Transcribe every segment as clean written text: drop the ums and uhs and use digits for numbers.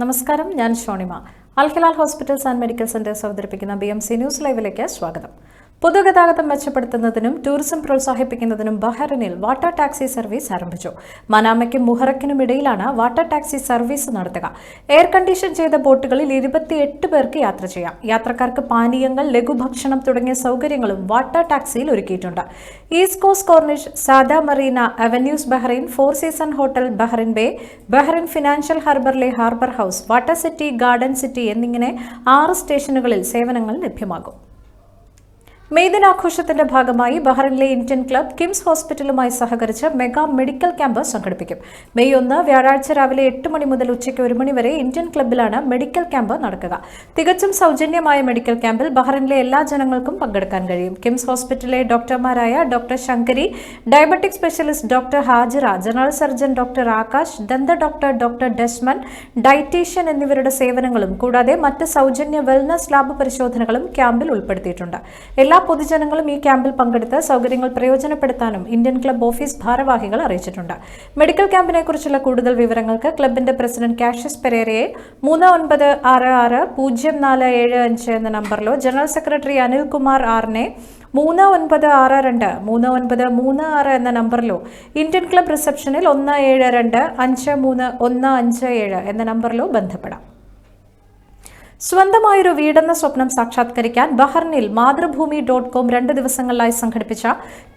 നമസ്കാരം, ഞാൻ Shonima. Al Hilal hospitals and medical centres അവതരിപ്പിക്കുന്ന BMC ന്യൂസ് ലൈവിലേക്ക് സ്വാഗതം. പൊതുഗതാഗതം മെച്ചപ്പെടുത്തുന്നതിനും ടൂറിസം പ്രോത്സാഹിപ്പിക്കുന്നതിനും ബഹ്റൈനിൽ വാട്ടർ ടാക്സി സർവീസ് ആരംഭിച്ചു. മനാമയ്ക്കും മുഹറക്കിനും ഇടയിലാണ് വാട്ടർ ടാക്സി സർവീസ് നടത്തുക. എയർ കണ്ടീഷൻ ചെയ്ത ബോട്ടുകളിൽ 28 പേർക്ക് യാത്ര ചെയ്യാം. യാത്രക്കാർക്ക് പാനീയങ്ങൾ, ലഘുഭക്ഷണം തുടങ്ങിയ സൗകര്യങ്ങളും വാട്ടർ ടാക്സിയിൽ ഒരുക്കിയിട്ടുണ്ട്. East Coast Corniche, Saada Marina, Avenues Bahrain, Four Season hotel Bahrain Bay, Bahrain Financial ഹാർബറിലെ Harbour House, Water City, Garden City എന്നിങ്ങനെ 6 സ്റ്റേഷനുകളിൽ സേവനങ്ങൾ ലഭ്യമാകും. മെയ് ദിനാഘോഷത്തിന്റെ ഭാഗമായി ബഹ്റൈനിലെ ഇന്ത്യൻ ക്ലബ് കിംസ് ഹോസ്പിറ്റലുമായി സഹകരിച്ച് മെഗാ മെഡിക്കൽ ക്യാമ്പ് സംഘടിപ്പിക്കും. മെയ് 1 വ്യാഴാഴ്ച രാവിലെ 8 മണി മുതൽ ഉച്ചയ്ക്ക് 1 മണി വരെ ഇന്ത്യൻ ക്ലബ്ബിലാണ് മെഡിക്കൽ ക്യാമ്പ് നടക്കുക. തികച്ചും സൗജന്യമായ മെഡിക്കൽ ക്യാമ്പിൽ ബഹ്റൈനിലെ എല്ലാ ജനങ്ങൾക്കും പങ്കെടുക്കാൻ കഴിയും. കിംസ് ഹോസ്പിറ്റലിലെ ഡോക്ടർമാരായ doctor Shankari, diabetic specialist doctor Hajira, general surgeon doctor Akash, ദന്ത ഡോക്ടർ ഡോക്ടർ ഡെസ്മൻ, ഡയറ്റീഷ്യൻ എന്നിവരുടെ സേവനങ്ങളും കൂടാതെ മറ്റ് സൗജന്യ വെൽനസ് ലാബ് പരിശോധനകളും ക്യാമ്പിൽ ഉൾപ്പെടുത്തിയിട്ടുണ്ട്. എല്ലാ പൊതുജനങ്ങളും ഈ ക്യാമ്പിൽ പങ്കെടുത്ത് സൗകര്യങ്ങൾ പ്രയോജനപ്പെടുത്താനും ഇന്ത്യൻ ക്ലബ്ബ് ഓഫീസ് ഭാരവാഹികൾ അറിയിച്ചിട്ടുണ്ട്. മെഡിക്കൽ ക്യാമ്പിനെ കുറിച്ചുള്ള കൂടുതൽ വിവരങ്ങൾക്ക് ക്ലബിന്റെ പ്രസിഡന്റ് കാഷ്യസ് പെരേരയെ 39660475 എന്ന നമ്പറിലോ ജനറൽ സെക്രട്ടറി അനിൽകുമാർ ആറിനെ 39623936 എന്ന നമ്പറിലോ ഇന്ത്യൻ ക്ലബ്ബ് റിസപ്ഷനിൽ 17253157 എന്ന നമ്പറിലോ ബന്ധപ്പെടാം. സ്വന്തമായൊരു വീടെന്ന സ്വപ്നം സാക്ഷാത്കരിക്കാൻ ബഹ്റൈനിൽ മാതൃഭൂമി.com 2 ദിവസങ്ങളിലായി സംഘടിപ്പിച്ച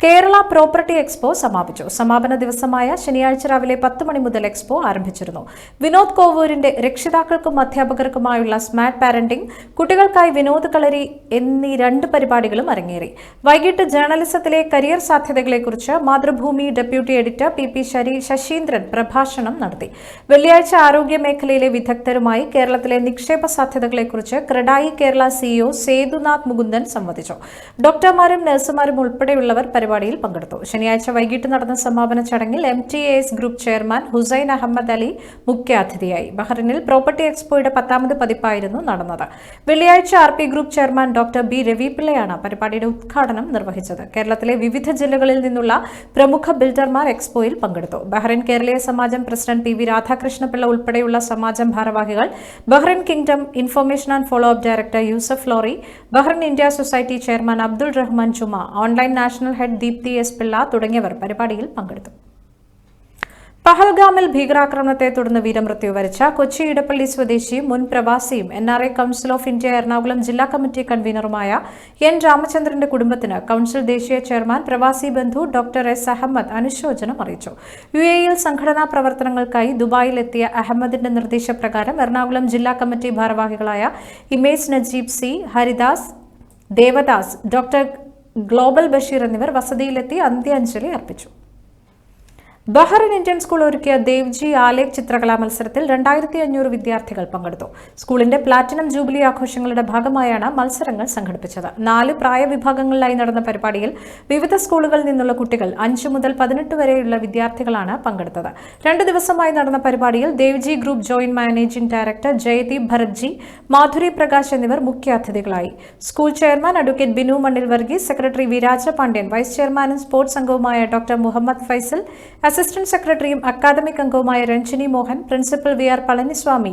കേരള പ്രോപ്പർട്ടി എക്സ്പോ സമാപിച്ചു. സമാപന ദിവസമായ ശനിയാഴ്ച രാവിലെ 10 മണി മുതൽ എക്സ്പോ ആരംഭിച്ചിരുന്നു. വിനോദ് കോവൂരിന്റെ രക്ഷിതാക്കൾക്കും അധ്യാപകർക്കുമായുള്ള സ്മാർട്ട് പാരന്റിംഗ്, കുട്ടികൾക്കായി വിനോദ കളരി എന്നീ 2 പരിപാടികളും അരങ്ങേറി. വൈകിട്ട് ജേർണലിസത്തിലെ കരിയർ സാധ്യതകളെക്കുറിച്ച് Mathrubhumi deputy editor PP Sasheendran പ്രഭാഷണം നടത്തി. വെള്ളിയാഴ്ച ആരോഗ്യ മേഖലയിലെ വിദഗ്ധരുമായി കേരളത്തിലെ നിക്ഷേപ സാധ്യതകൾ കുറിച്ച് ക്രെഡായി കേരള CEO സേതുനാഥ് മുകുന്ദൻ സംവദിച്ചു. ഡോക്ടർമാരും നഴ്സുമാരും ഉൾപ്പെടെയുള്ളവർ പരിപാടിയിൽ പങ്കെടുത്തു. ശനിയാഴ്ച വൈകിട്ട് നടന്ന സമാപന ചടങ്ങിൽ MTAS group chairman Hussain Ahmed Ali മുഖ്യാതിഥിയായി. ബഹ്റൈനിൽ പ്രോപ്പർട്ടി എക്സ്പോയുടെ 10ാമത് പതിപ്പായിരുന്നു നടന്നത്. വെള്ളിയാഴ്ച RP group chairman doctor B രവിപിള്ളയാണ് പരിപാടിയുടെ ഉദ്ഘാടനം നിർവഹിച്ചത്. കേരളത്തിലെ വിവിധ ജില്ലകളിൽ നിന്നുള്ള പ്രമുഖ ബിൽഡർമാർ എക്സ്പോയിൽ പങ്കെടുത്തു. ബഹ്റൈൻ കേരളീയ സമാജം പ്രസിഡന്റ് PV രാധാകൃഷ്ണപിള്ള ഉൾപ്പെടെയുള്ള സമാജം ഭാരവാഹികൾ, Bahrain Kingdom information and follow up director Yusuf Lori, Bahrain India society chairman Abdul Rahman Juma, online national head Deepti S Pillai തുടങ്ങിയവർ പരിപാടിയിൽ പങ്കെടുത്തു. പഹൽഗാമിൽ ഭീകരാക്രമണത്തെ തുടർന്ന് വീരമൃത്യു വരിച്ച കൊച്ചി ഇടപ്പള്ളി സ്വദേശിയും മുൻ പ്രവാസിയും NRA council of India Ernakulam ജില്ലാ കമ്മിറ്റി കൺവീനറുമായ N രാമചന്ദ്രന്റെ കുടുംബത്തിന് കൗൺസിൽ ദേശീയ ചെയർമാൻ പ്രവാസി ബന്ധു ഡോക്ടർ S അഹമ്മദ് അനുശോചനം അറിയിച്ചു. UAE-യിൽ സംഘടനാ പ്രവർത്തനങ്ങൾക്കായി ദുബായിലെത്തിയ അഹമ്മദിന്റെ നിർദ്ദേശപ്രകാരം എറണാകുളം ജില്ലാ കമ്മിറ്റി ഭാരവാഹികളായ image Najeeb C, Haridas, Devadas, doctor global Basheer എന്നിവർ വസതിയിലെത്തി അന്ത്യാഞ്ജലി അർപ്പിച്ചു. ബഹ്റൈൻ ഇന്ത്യൻ സ്കൂൾ ഒരുക്കിയ ദേവ്ജി ആലേഖ് ചിത്രകലാ മത്സരത്തിൽ 2500 വിദ്യാർത്ഥികൾ പങ്കെടുത്തു. സ്കൂളിന്റെ പ്ലാറ്റിനം ജൂബിലി ആഘോഷങ്ങളുടെ ഭാഗമായാണ് മത്സരങ്ങൾ സംഘടിപ്പിച്ചത്. 4 പ്രായവിഭാഗങ്ങളിലായി നടന്ന പരിപാടിയിൽ വിവിധ സ്കൂളുകളിൽ നിന്നുള്ള കുട്ടികൾ 5 മുതൽ 18 വരെയുള്ള വിദ്യാർത്ഥികളാണ് പങ്കെടുത്തത്. 2 ദിവസമായി നടന്ന പരിപാടിയിൽ Devji group joint managing director Jayadeep Bharatji, Madhuri Prakash എന്നിവർ മുഖ്യാതിഥികളായി. School chairman advocate Binu Mannil Varghese, secretary Viraja Pandian, vice ചെയർമാനും സ്പോർട്സ് അംഗവുമായ ഡോക്ടർ മുഹമ്മദ് ഫൈസൽ, അസിസ്റ്റന്റ് സെക്രട്ടറിയും അക്കാദമിക് അംഗവുമായ Ranjini Mohan, principal VR Palaniswami,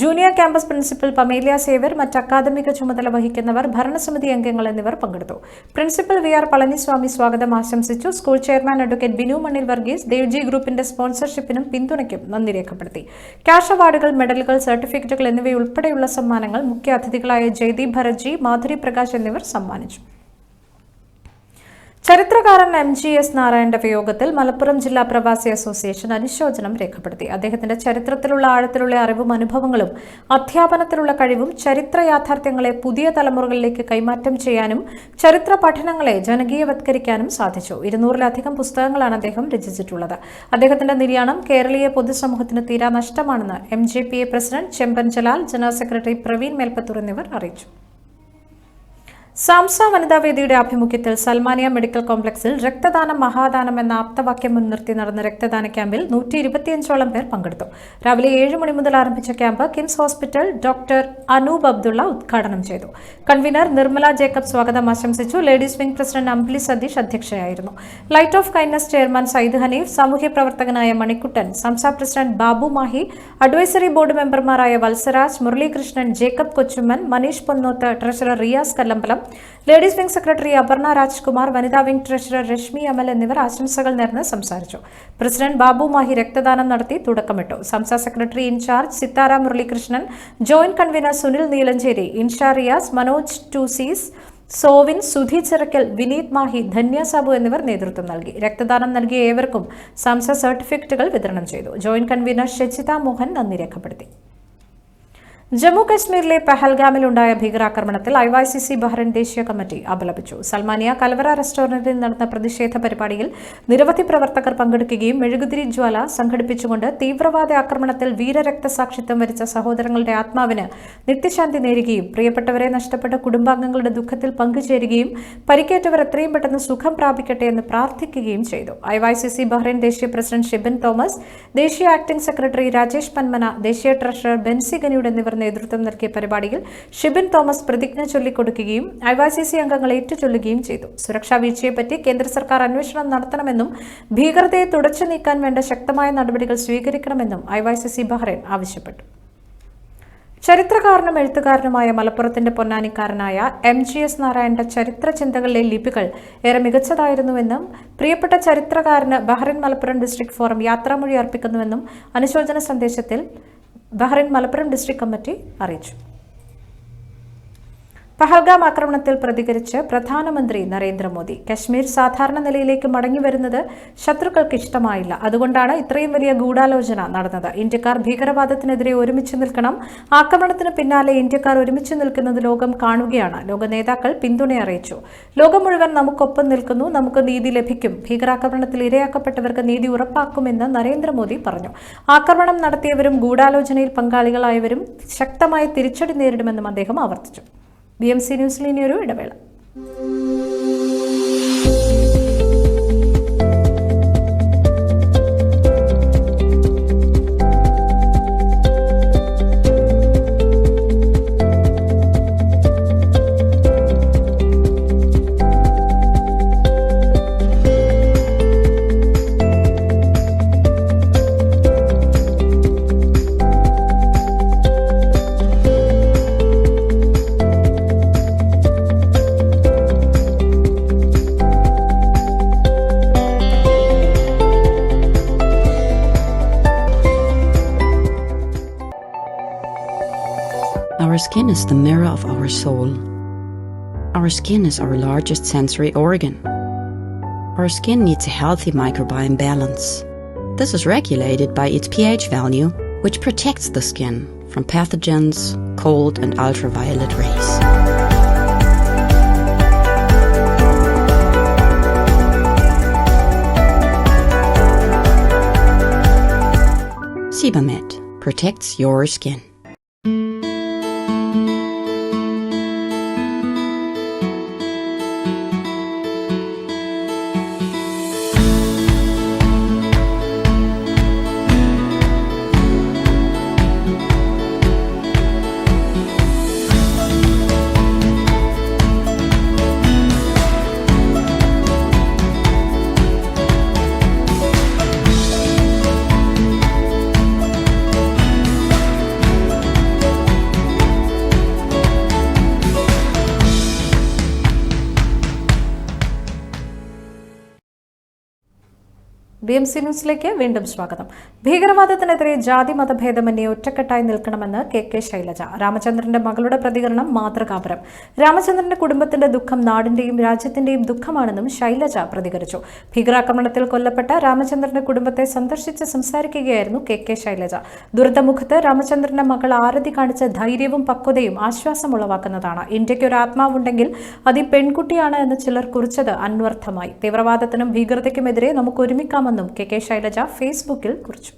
junior campus principal പമേലിയ സേവർ, മറ്റ് അക്കാദമിക ചുമതല വഹിക്കുന്നവർ, ഭരണസമിതി അംഗങ്ങൾ എന്നിവർ പങ്കെടുത്തു. പ്രിൻസിപ്പൽ VR പളനിസ്വാമി സ്വാഗതം ആശംസിച്ചു. School chairman advocate Binu Mannil Varghese Devji ഗ്രൂപ്പിന്റെ സ്പോൺസർഷിപ്പിനും പിന്തുണയ്ക്കും നന്ദി രേഖപ്പെടുത്തി. ക്യാഷ് അവാർഡുകൾ, മെഡലുകൾ, സർട്ടിഫിക്കറ്റുകൾ എന്നിവയുൾപ്പെടെയുള്ള സമ്മാനങ്ങൾ മുഖ്യാതിഥികളായ ജയദീപ് ഭരത്ജി, മാധുരി പ്രകാശ് എന്നിവർ സമ്മാനിച്ചു. ചരിത്രകാരൻ MGS നാരായണന്റെ വിയോഗത്തിൽ മലപ്പുറം ജില്ലാ പ്രവാസി അസോസിയേഷൻ അനുശോചനം രേഖപ്പെടുത്തി. അദ്ദേഹത്തിന്റെ ചരിത്രത്തിലുള്ള ആഴത്തിലുള്ള അറിവും അനുഭവങ്ങളും അധ്യാപനത്തിലുള്ള കഴിവും ചരിത്ര യാഥാർത്ഥ്യങ്ങളെ പുതിയ തലമുറകളിലേക്ക് കൈമാറ്റം ചെയ്യാനും ചരിത്ര പഠനങ്ങളെ ജനകീയവത്കരിക്കാനും സാധിച്ചു. 200-ലധികം പുസ്തകങ്ങളാണ് അദ്ദേഹം രചിച്ചിട്ടുള്ളത്. അദ്ദേഹത്തിന്റെ നിര്യാണം കേരളീയ പൊതുസമൂഹത്തിന് തീരാ നഷ്ടമാണെന്ന് MJPA പ്രസിഡന്റ് ചെമ്പൻ ജലാൽ, ജനറൽ സെക്രട്ടറി പ്രവീൺ മേൽപ്പത്തൂർ എന്നിവർ അറിയിച്ചു. സാംസ വനിതാവേദിയുടെ ആഭിമുഖ്യത്തിൽ സൽമാനിയ മെഡിക്കൽ കോംപ്ലക്സിൽ രക്തദാനം മഹാദാനം എന്ന ആപ്തവാക്യം മുൻനിർത്തി നടന്ന രക്തദാന ക്യാമ്പിൽ 125ഓളം പേർ പങ്കെടുത്തു. രാവിലെ 7 മണി മുതൽ ആരംഭിച്ച camp KIMS hospital doctor Anoop Abdulla ഉദ്ഘാടനം ചെയ്തു. കൺവീനർ നിർമ്മല ജേക്കബ് സ്വാഗതം ആശംസിച്ചു. Ladies wing president Ambili Satheesh അധ്യക്ഷയായിരുന്നു. Light of kindness chairman Syed Haneef, സാമൂഹ്യ പ്രവർത്തകനായ Manikuttan, Samsa president Babu Mahe, advisory board മെമ്പർമാരായ Valsaraj, Muralikrishnan, Jacob Kochumman, Maneesh Ponnoth, treasurer Riyas Kallambalam, ladies wing secretary Aparna Rajkumar, വനിതാ വിംഗ് ട്രഷറർ രശ്മി അമൽ എന്നിവർ ആശംസകൾ നേർന്ന് സംസാരിച്ചു. പ്രസിഡന്റ് ബാബു മാഹി രക്തദാനം നടത്തി തുടക്കമിട്ടു. സംസ്ഥാന secretary in charge Sithara Muralikrishnan, joint convener Sunil Neelancheri, Insha Riyas, Manoj ടൂസീസ്, Sovin, Sudhi Chirakkal, Vineeth Mahe, Dhanya Sabu എന്നിവർ നേതൃത്വം നൽകി. രക്തദാനം നൽകിയ ഏവർക്കും സംസ സർട്ടിഫിക്കറ്റുകൾ വിതരണം ചെയ്തു. ജോയിന്റ് കൺവീനർ ഷെജിത മോഹൻ നന്ദി രേഖപ്പെടുത്തി. ജമ്മു കശ്മീരിലെ പഹൽഗാമിലുണ്ടായ ഭീകരാക്രമണത്തിൽ IYCC ബഹ്റൈൻ ദേശീയ കമ്മിറ്റി അപലപിച്ചു. സൽമാനിയ കലവറ റെസ്റ്റോറന്റിൽ നടന്ന പ്രതിഷേധ പരിപാടിയിൽ നിരവധി പ്രവർത്തകർ പങ്കെടുക്കുകയും മെഴുകുതിരി ജ്വാല സംഘടിപ്പിച്ചുകൊണ്ട് തീവ്രവാദ ആക്രമണത്തിൽ വീരരക്തസാക്ഷിത്വം വരിച്ച സഹോദരങ്ങളുടെ ആത്മാവിന് നിത്യശാന്തി നേരുകയും പ്രിയപ്പെട്ടവരെ നഷ്ടപ്പെട്ട കുടുംബാംഗങ്ങളുടെ ദുഃഖത്തിൽ പങ്കുചേരുകയും പരിക്കേറ്റവർ എത്രയും പെട്ടെന്ന് സുഖം പ്രാപിക്കട്ടെ എന്ന് പ്രാർത്ഥിക്കുകയും ചെയ്തു. IYCC ബഹ്റൈൻ ദേശീയ പ്രസിഡന്റ് ഷിബിൻ തോമസ്, ദേശീയ ആക്ടിംഗ് സെക്രട്ടറി രാജേഷ് പന്മന, ദേശീയ ട്രഷറർ ബെൻസി ഗനിയുടെ എന്നിവർ നേതൃത്വം നൽകിയ പരിപാടിയിൽ ഷിബിൻ തോമസ് പ്രതിജ്ഞ ചൊല്ലിക്കൊടുക്കുകയും IYCC അംഗങ്ങൾ ഏറ്റുചൊല്ലുകയും ചെയ്തു. സുരക്ഷാ വീഴ്ചയെപ്പറ്റി കേന്ദ്ര സർക്കാർ അന്വേഷണം നടത്തണമെന്നും ഭീകരതയെ തുടച്ചു നീക്കാൻ വേണ്ട ശക്തമായ നടപടികൾ സ്വീകരിക്കണമെന്നും IYCC ബഹ്റൈൻ ആവശ്യപ്പെട്ടു. ചരിത്രകാരനും എഴുത്തുകാരനുമായ മലപ്പുറത്തിന്റെ പൊന്നാനിക്കാരനായ MGS നാരായണന്റെ ചരിത്ര ചിന്തകളിലെ ലിപികൾ ഏറെ മികച്ചതായിരുന്നുവെന്നും പ്രിയപ്പെട്ട ചരിത്രകാരന് ബഹ്റൈൻ മലപ്പുറം ഡിസ്ട്രിക്ട് ഫോറം യാത്രാമൊഴി അർപ്പിക്കുന്നുവെന്നും അനുശോചന സന്ദേശത്തിൽ ബഹ്റൈൻ മലപ്പുറം ഡിസ്ട്രിക്ട് കമ്മിറ്റി അറിയിച്ചു. പഹൽഗാം ആക്രമണത്തിൽ പ്രതികരിച്ച് പ്രധാനമന്ത്രി നരേന്ദ്രമോദി, കശ്മീർ സാധാരണ നിലയിലേക്ക് മടങ്ങിവരുന്നത് ശത്രുക്കൾക്ക് ഇഷ്ടമായില്ല. അതുകൊണ്ടാണ് ഇത്രയും വലിയ ഗൂഢാലോചന നടന്നത്. ഇന്ത്യക്കാർ ഭീകരവാദത്തിനെതിരെ ഒരുമിച്ച് നിൽക്കണം. ആക്രമണത്തിന് പിന്നാലെ ഇന്ത്യക്കാർ ഒരുമിച്ച് നിൽക്കുന്നത് ലോകം കാണുകയാണ്. ലോക നേതാക്കൾ പിന്തുണ അറിയിച്ചു. ലോകം മുഴുവൻ നമുക്കൊപ്പം നിൽക്കുന്നു. നമുക്ക് നീതി ലഭിക്കും. ഭീകരാക്രമണത്തിൽ ഇരയാക്കപ്പെട്ടവർക്ക് നീതി ഉറപ്പാക്കുമെന്ന് നരേന്ദ്രമോദി പറഞ്ഞു. ആക്രമണം നടത്തിയവരും ഗൂഢാലോചനയിൽ പങ്കാളികളായവരും ശക്തമായ തിരിച്ചടി നേരിടുമെന്നും അദ്ദേഹം ആവർത്തിച്ചു. BMC ന്യൂസിൽ ഇനിയൊരു ഇടവേള. Our skin is the mirror of our soul. Our skin is our largest sensory organ. Our skin needs a healthy microbiome balance. This is regulated by its pH value, which protects the skin from pathogens, cold and ultraviolet rays. Sebamed protects your skin. BMC ന്യൂസിലേക്ക് വീണ്ടും സ്വാഗതം. ഭീകരവാദത്തിനെതിരെ ജാതി മതഭേദമന്യേ ഒറ്റക്കെട്ടായി നിൽക്കണമെന്ന് KK Shailaja. രാമചന്ദ്രന്റെ മകളുടെ പ്രതികരണം മാതൃകാപരം. രാമചന്ദ്രന്റെ കുടുംബത്തിന്റെ ദുഃഖം നാടിന്റെയും രാജ്യത്തിന്റെയും ദുഃഖമാണെന്നും ശൈലജ പ്രതികരിച്ചു. ഭീകരാക്രമണത്തിൽ കൊല്ലപ്പെട്ട രാമചന്ദ്രന്റെ കുടുംബത്തെ സന്ദർശിച്ച് സംസാരിക്കുകയായിരുന്നു KK ശൈലജ. ദുരന്തമുഖത്ത് രാമചന്ദ്രന്റെ മകൾ ആരതി കാണിച്ച ധൈര്യവും പക്വതയും ആശ്വാസമുളവാക്കുന്നതാണ്. ഇന്ത്യയ്ക്ക് ഒരു ആത്മാവുണ്ടെങ്കിൽ അത് ഈ പെൺകുട്ടിയാണ് എന്ന് ചിലർ കുറിച്ചത് അന്വർത്ഥമായി. തീവ്രവാദത്തിനും ഭീകരതയ്ക്കുമെതിരെ നമുക്ക് ഒരുമിക്കാമെന്നും KK ശൈലജ ഫേസ്ബുക്കിൽ കുറിച്ചു.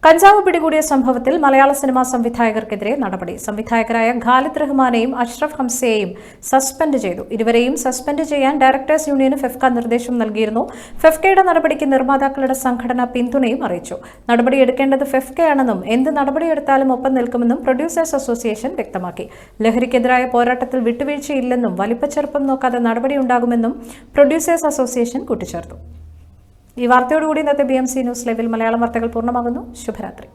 കഞ്ചാവ് പിടികൂടിയ സംഭവത്തിൽ മലയാള സിനിമാ സംവിധായകർക്കെതിരെ നടപടി. സംവിധായകരായ ഖാലിദ് റഹ്മാനെയും അഷ്റഫ് ഹംസയെയും സസ്പെൻഡ് ചെയ്തു. ഇരുവരെയും സസ്പെൻഡ് ചെയ്യാൻ ഡയറക്ടേഴ്സ് യൂണിയന് ഫെഫ്ക നിർദ്ദേശം നൽകിയിരുന്നു. ഫെഫ്കയുടെ നടപടിക്ക് നിർമ്മാതാക്കളുടെ സംഘടന പിന്തുണയും അറിയിച്ചു. നടപടിയെടുക്കേണ്ടത് ഫെഫ്കയാണെന്നും എന്ത് നടപടിയെടുത്താലും ഒപ്പം നിൽക്കുമെന്നും പ്രൊഡ്യൂസേഴ്സ് അസോസിയേഷൻ വ്യക്തമാക്കി. ലഹരിക്കെതിരായ പോരാട്ടത്തിൽ വിട്ടുവീഴ്ചയില്ലെന്നും വലിപ്പച്ചെറുപ്പം നോക്കാതെ നടപടിയുണ്ടാകുമെന്നും പ്രൊഡ്യൂസേഴ്സ് അസോസിയേഷൻ കൂട്ടിച്ചേർത്തു. ഈ വാർത്തയോടുകൂടി ഇന്നത്തെ BMC ന്യൂസ് ലൈവിൽ മലയാളം വാർത്തകൾ പൂർണ്ണമാകുന്നു. ശുഭരാത്രി.